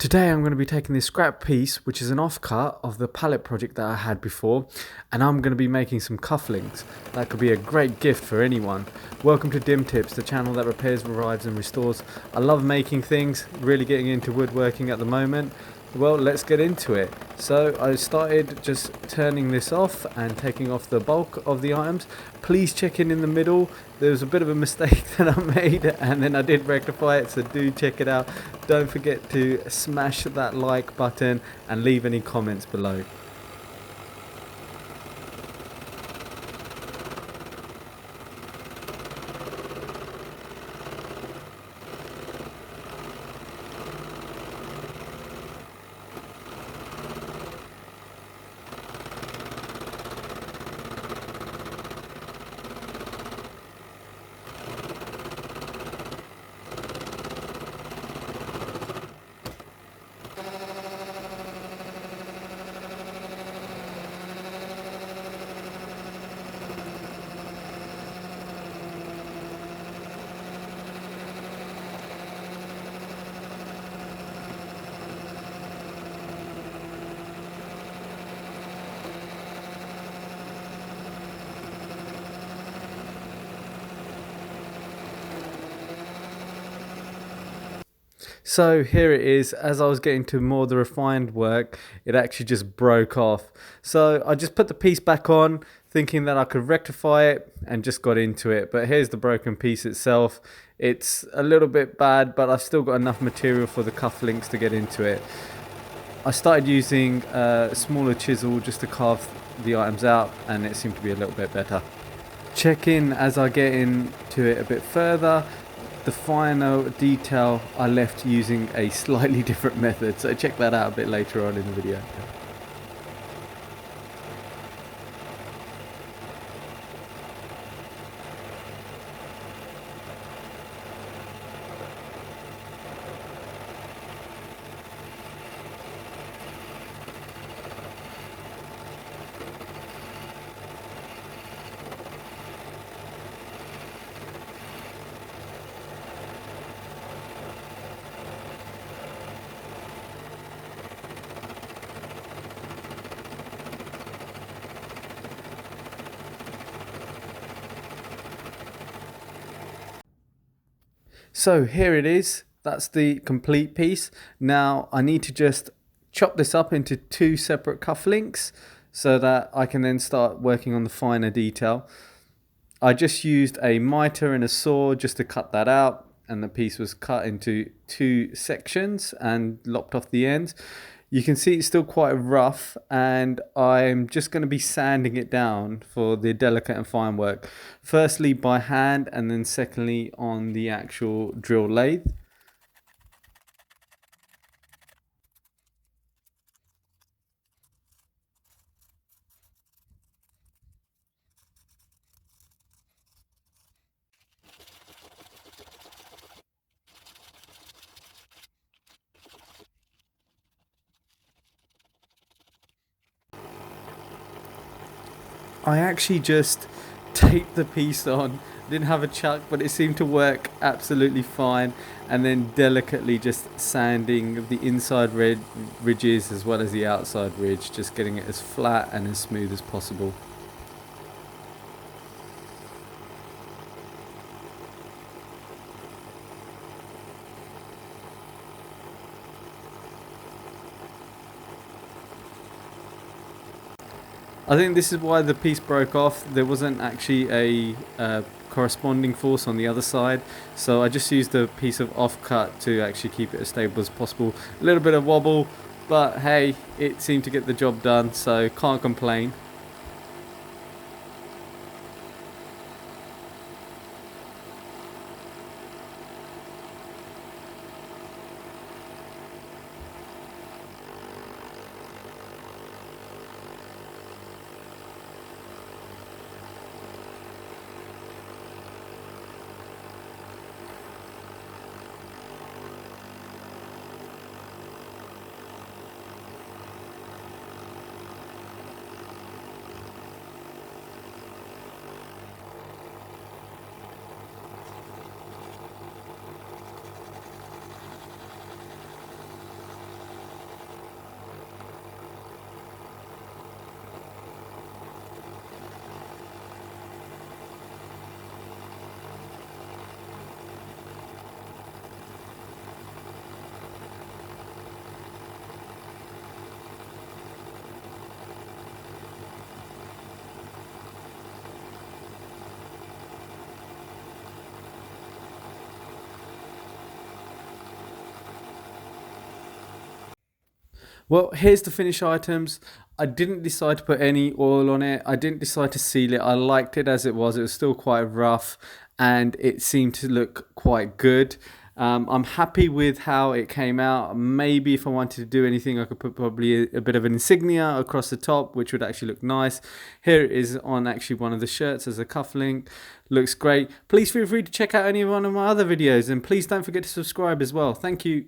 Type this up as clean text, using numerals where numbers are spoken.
Today I'm going to be taking this scrap piece, which is an offcut of the pallet project that I had before, and I'm going to be making some cufflinks. That could be a great gift for anyone. Welcome to Dim Tips, the channel that repairs, revives and restores. I love making things, really getting into woodworking at the moment. Well, let's get into it. So I started just turning this off and taking off the bulk of the items. Please check in the middle. There was a bit of a mistake that I made and then I did rectify it, so do check it out. Don't forget to smash that like button and leave any comments below. So here it is. As I was getting to more of the refined work, it actually just broke off. So I just put the piece back on, thinking that I could rectify it, and just got into it. But here's the broken piece itself. It's a little bit bad, but I've still got enough material for the cufflinks to get into it. I started using a smaller chisel just to carve the items out, and it seemed to be a little bit better. Check in as I get into it a bit further. The final detail I left using a slightly different method, so check that out a bit later on in the video. So here it is. That's the complete piece. Now I need to just chop this up into two separate cufflinks so that I can then start working on the finer detail. I just used a miter and a saw just to cut that out, and the piece was cut into two sections and lopped off the ends. You can see it's still quite rough, and I'm just going to be sanding it down for the delicate and fine work. Firstly by hand, and then secondly on the actual drill lathe. I actually just taped the piece on. Didn't have a chuck, but it seemed to work absolutely fine. And then delicately just sanding the inside ridges as well as the outside ridge, just getting it as flat and as smooth as possible. I think this is why the piece broke off. There wasn't actually a corresponding force on the other side, so I just used a piece of offcut to actually keep it as stable as possible. A little bit of wobble, but hey, it seemed to get the job done, so can't complain. Well, here's the finished items. I didn't decide to put any oil on it. I didn't decide to seal it. I liked it as it was. It was still quite rough and it seemed to look quite good. I'm happy with how it came out. Maybe if I wanted to do anything, I could put probably a bit of an insignia across the top, which would actually look nice. Here it is on actually one of the shirts as a cuff link. Looks great. Please feel free to check out any one of my other videos, and please don't forget to subscribe as well. Thank you.